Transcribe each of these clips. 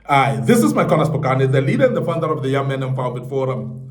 Hi, this is MIcornus Phokane, the leader and the founder of the Young Men Empowerment Forum.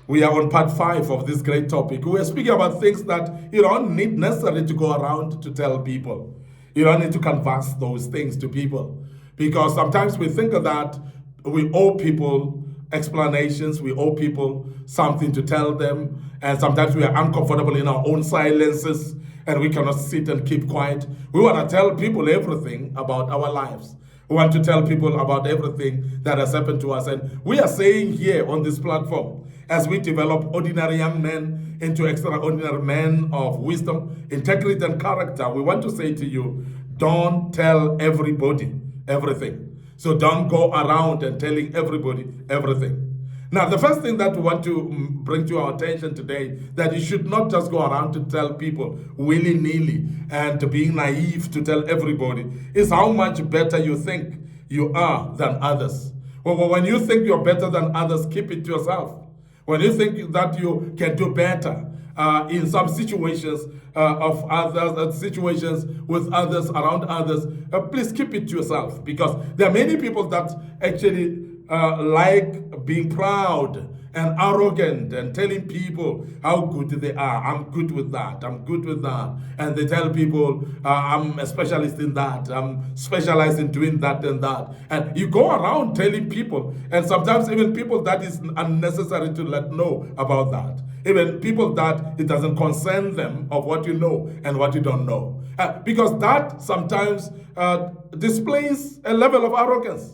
We are on part 5 of this great topic. We are speaking about things that you don't need necessarily to go around to tell people. You don't need to converse those things to people. Because sometimes we think that we owe people explanations, we owe people something to tell them, and sometimes we are uncomfortable in our own silences and we cannot sit and keep quiet. We want to tell people everything about our lives. We want to tell people about everything that has happened to us. And we are saying here on this platform, as we develop ordinary young men into extraordinary men of wisdom, integrity, and character, we want to say to you, don't tell everybody everything. So don't go around and telling everybody everything. Now, the first thing that we want to bring to our attention today, that you should not just go around to tell people willy-nilly and being naive to tell everybody, is how much better you think you are than others. Well, when you think you're better than others, keep it to yourself. When you think that you can do better in some situations of others, situations with others, around others, please keep it to yourself, because there are many people that actually like being proud and arrogant and telling people how good they are. I'm good with that. I'm good with that. And they tell people, I'm a specialist in that. I'm specialized in doing that and that. And you go around telling people, and sometimes even people that is unnecessary to let know about that. Even people that it doesn't concern them of what you know and what you don't know. Because that sometimes displays a level of arrogance.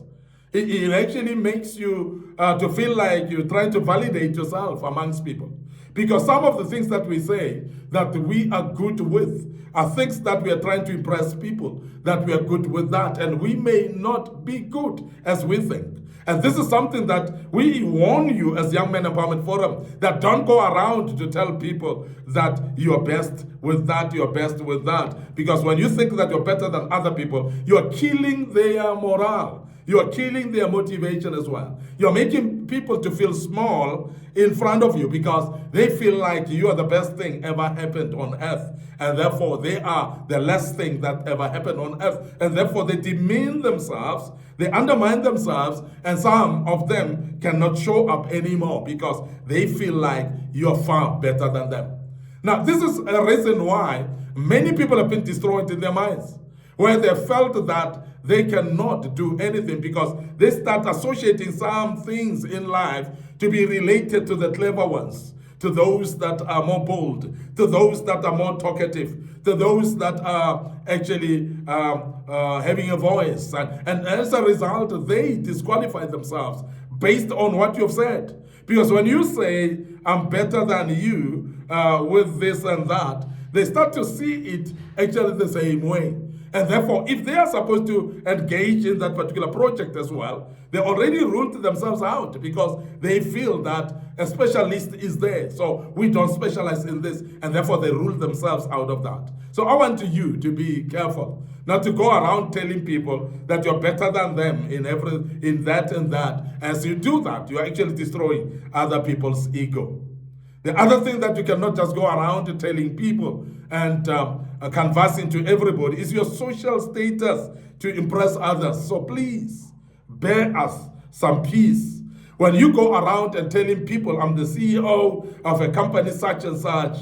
It actually makes you to feel like you're trying to validate yourself amongst people. Because some of the things that we say that we are good with are things that we are trying to impress people, that we are good with that, and we may not be good as we think. And this is something that we warn you as Young Men Empowerment Forum, that don't go around to tell people that you're best with that, you're best with that. Because when you think that you're better than other people, you're killing their morale. You are killing their motivation as well. You're making people to feel small in front of you because they feel like you are the best thing ever happened on earth. And therefore, they are the last thing that ever happened on earth. And therefore, they demean themselves, they undermine themselves, and some of them cannot show up anymore because they feel like you're far better than them. Now, this is a reason why many people have been destroyed in their minds, where they felt that they cannot do anything because they start associating some things in life to be related to the clever ones, to those that are more bold, to those that are more talkative, to those that are actually having a voice. And as a result, they disqualify themselves based on what you've said. Because when you say, I'm better than you with this and that, they start to see it actually the same way. And therefore, if they are supposed to engage in that particular project as well, they already ruled themselves out because they feel that a specialist is there. So we don't specialize in this, and therefore they rule themselves out of that. So I want you to be careful, not to go around telling people that you're better than them in that and that. As you do that, you're actually destroying other people's ego. The other thing that you cannot just go around telling people and conversing to everybody is your social status to impress others. So please, bear us some peace. When you go around and telling people, I'm the CEO of a company such and such,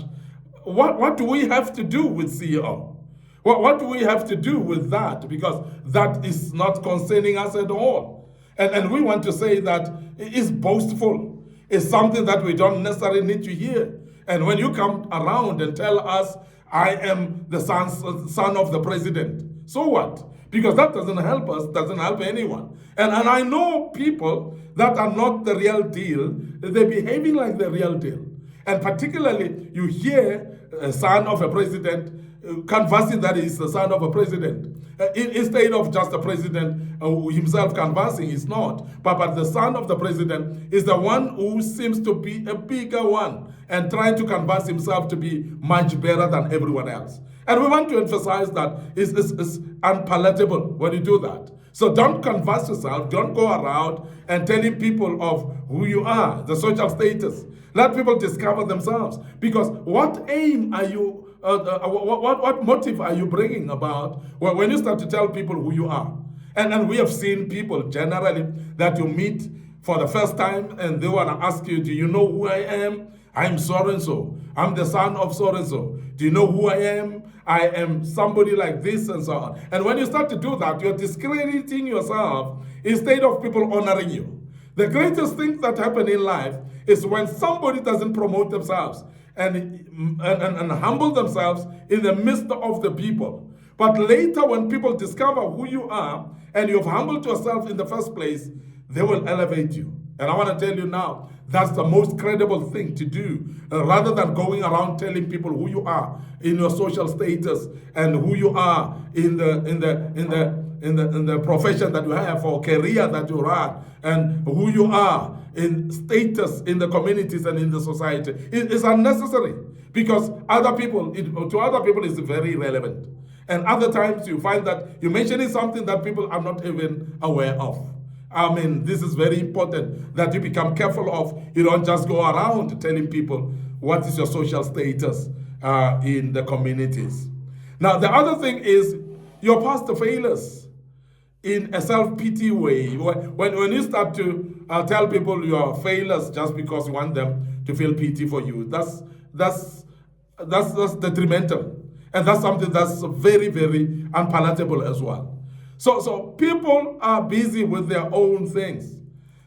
what do we have to do with CEO? What do we have to do with that? Because that is not concerning us at all. And we want to say that it is boastful. It's something that we don't necessarily need to hear. And when you come around and tell us, I am the son of the president, so what? Because that doesn't help us, doesn't help anyone. And I know people that are not the real deal, they're behaving like the real deal. And particularly, you hear a son of a president conversing that he's the son of a president. Instead of just the president himself conversing, he's not. But the son of the president is the one who seems to be a bigger one and trying to converse himself to be much better than everyone else. And we want to emphasize that it's unpalatable when you do that. So don't converse yourself, don't go around and telling people of who you are, the social status. Let people discover themselves. Because what aim are you what motive are you bringing about when you start to tell people who you are? And we have seen people generally that you meet for the first time and they want to ask you, do you know who I am? I'm so and so. I'm the son of so and so. Do you know who I am? I am somebody like this and so on. And when you start to do that, you're discrediting yourself instead of people honoring you. The greatest thing that happen in life is when somebody doesn't promote themselves and humble themselves in the midst of the people. But later, when people discover who you are and you've humbled yourself in the first place, they will elevate you. And I want to tell you now, that's the most credible thing to do, rather than going around telling people who you are in your social status and who you are in the profession that you have or career that you run, and who you are in status in the communities and in the society. It is unnecessary, because to other people it's very relevant. And other times you find that you're mentioning something that people are not even aware of. I mean, this is very important that you become careful of. You don't just go around telling people what is your social status in the communities. Now, the other thing is your past failures in a self-pity way. When you start to tell people your failures just because you want them to feel pity for you, that's detrimental. And that's something that's very, very unpalatable as well. So people are busy with their own things.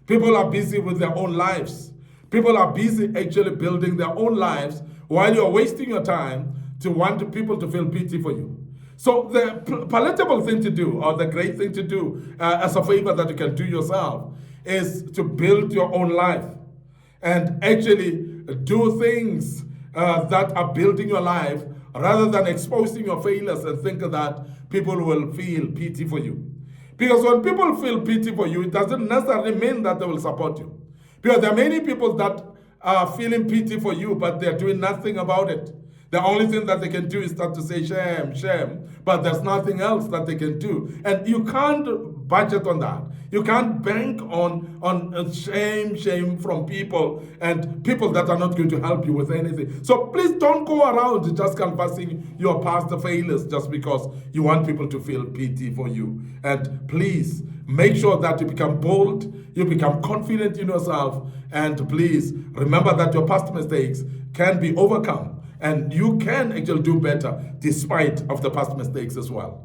People are busy with their own lives. People are busy actually building their own lives while you're wasting your time to want people to feel pity for you. So the palatable thing to do, or the great thing to do as a favor that you can do yourself, is to build your own life and actually do things that are building your life, rather than exposing your failures and think that people will feel pity for you. Because when people feel pity for you, it doesn't necessarily mean that they will support you. Because there are many people that are feeling pity for you, but they're doing nothing about it. The only thing that they can do is start to say shame, shame, but there's nothing else that they can do. And you can't budget on that. You can't bank on shame from people, and people that are not going to help you with anything. So please don't go around just canvassing your past failures just because you want people to feel pity for you. And please make sure that you become bold, you become confident in yourself, and please remember that your past mistakes can be overcome, and you can actually do better despite of the past mistakes as well.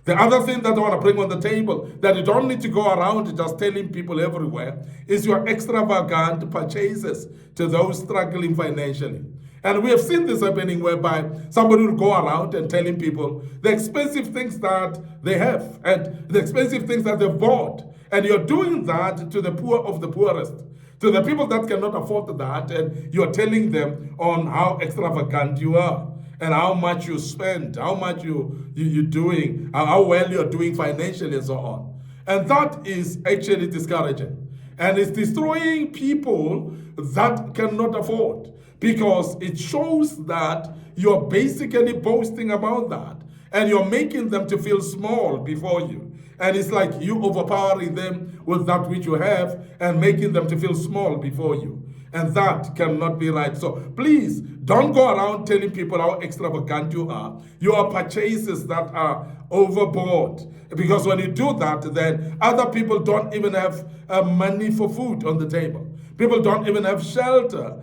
The other thing that I want to bring on the table, that you don't need to go around just telling people everywhere, is your extravagant purchases to those struggling financially. And we have seen this happening whereby somebody will go around and telling people the expensive things that they have and the expensive things that they've bought. And you're doing that to the poor of the poorest, to the people that cannot afford that, and you're telling them on how extravagant you are and how much you spend, how much you're doing, how well you're doing financially and so on. And that is actually discouraging. And it's destroying people that cannot afford, because it shows that you're basically boasting about that and you're making them to feel small before you. And it's like you overpowering them with that which you have and making them to feel small before you. And that cannot be right. So please don't go around telling people how extravagant you are. Your purchases that are overboard. Because when you do that, then other people don't even have money for food on the table. People don't even have shelter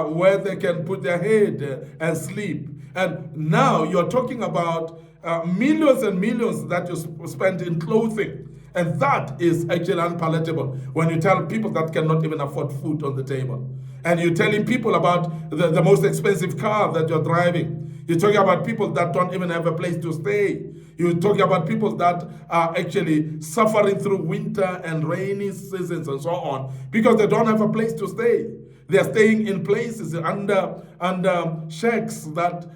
where they can put their head and sleep. And now you're talking about millions and millions that you spend in clothing. And that is actually unpalatable when you tell people that cannot even afford food on the table. And you're telling people about the most expensive car that you're driving. You're talking about people that don't even have a place to stay. You're talking about people that are actually suffering through winter and rainy seasons and so on because they don't have a place to stay. They're staying in places under shacks that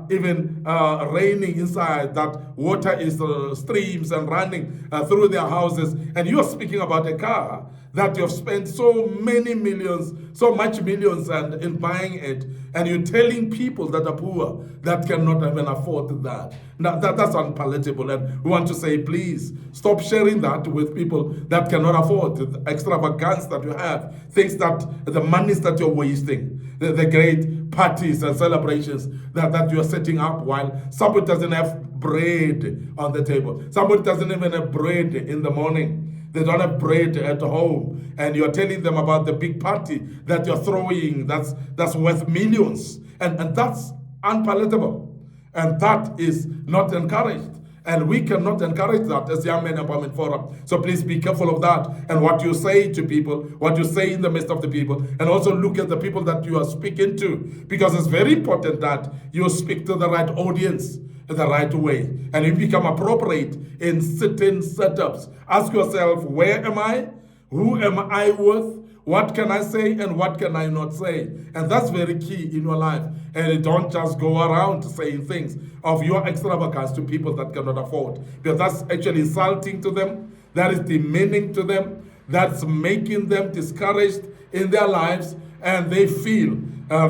even raining inside, that water is streams and running through their houses. And you're speaking about a car that you've spent so many millions, so much millions in buying it, and you're telling people that are poor that cannot even afford that. Now, that's unpalatable, and we want to say, please, stop sharing that with people that cannot afford the extravagance that you have, things that, the monies that you're wasting, the great parties and celebrations that you are setting up while somebody doesn't have bread on the table. Somebody doesn't even have bread in the morning. They don't have bread at home, and you're telling them about the big party that you're throwing that's worth millions, and that's unpalatable, and that is not encouraged. And we cannot encourage that as Young Men Empowerment Forum. So please be careful of that and what you say to people, what you say in the midst of the people, and also look at the people that you are speaking to, because it's very important that you speak to the right audience the right way, and you become appropriate in certain setups. Ask yourself, where am I? Who am I with? What can I say and what can I not say? And that's very key in your life. And don't just go around saying things of your extravagance to people that cannot afford, because that's actually insulting to them, that is demeaning to them, that's making them discouraged in their lives, and they feel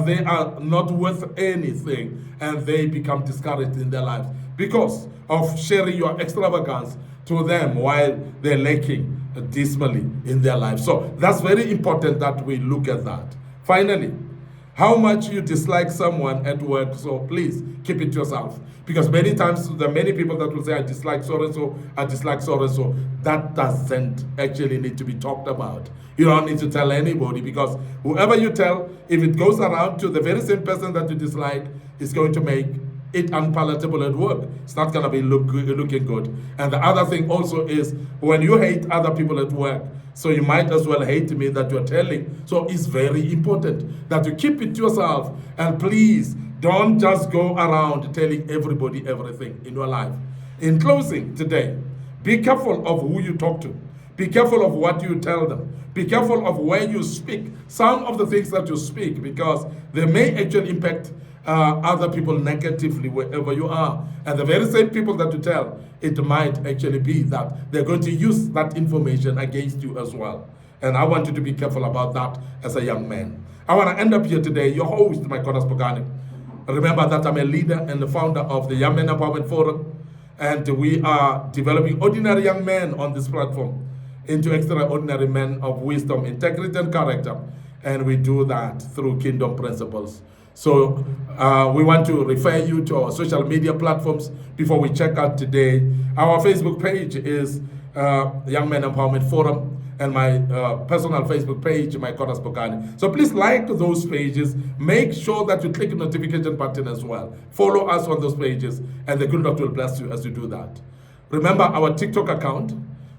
they are not worth anything, and they become discouraged in their lives because of sharing your extravagance to them while they're lacking dismally in their lives. So that's very important that we look at that. Finally, how much you dislike someone at work, so please keep it to yourself. Because many times there are many people that will say, I dislike so-and-so, I dislike so-and-so. That doesn't actually need to be talked about. You don't need to tell anybody, because whoever you tell, if it goes around to the very same person that you dislike, it's going to make it unpalatable at work. It's not going to be looking good. And the other thing also is when you hate other people at work, so you might as well hate me that you're telling. So it's very important that you keep it to yourself, and please don't just go around telling everybody everything in your life. In closing today, be careful of who you talk to. Be careful of what you tell them. Be careful of where you speak. Some of the things that you speak, because they may actually impact other people negatively wherever you are. And the very same people that you tell, it might actually be that they're going to use that information against you as well. And I want you to be careful about that as a young man. I want to end up here today, your host, MIcornus Phokane. Remember that I'm a leader and the founder of the Young Men Empowerment Forum, and we are developing ordinary young men on this platform into extraordinary men of wisdom, integrity, and character. And we do that through kingdom principles. So we want to refer you to our social media platforms before we check out today. Our Facebook page is Young Men Empowerment Forum, and my personal Facebook page, MIcornus Phokane. So please like those pages. Make sure that you click the notification button as well. Follow us on those pages, and the good Lord will bless you as you do that. Remember, our TikTok account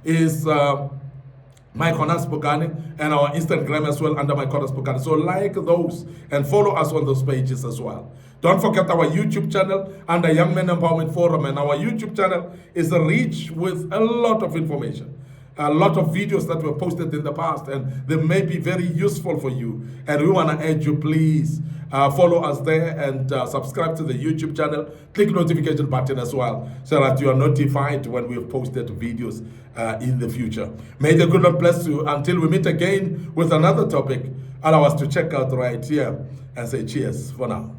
is MIcornus Phokane, and our Instagram as well under MIcornus Phokane. So like those and follow us on those pages as well. Don't forget our YouTube channel under Young Men Empowerment Forum, and our YouTube channel is rich with a lot of information. A lot of videos that were posted in the past, and they may be very useful for you. And we want to urge you, please follow us there and subscribe to the YouTube channel. Click notification button as well, so that you are notified when we have posted videos in the future. May the good Lord bless you until we meet again with another topic. Allow us to check out right here and say cheers for now.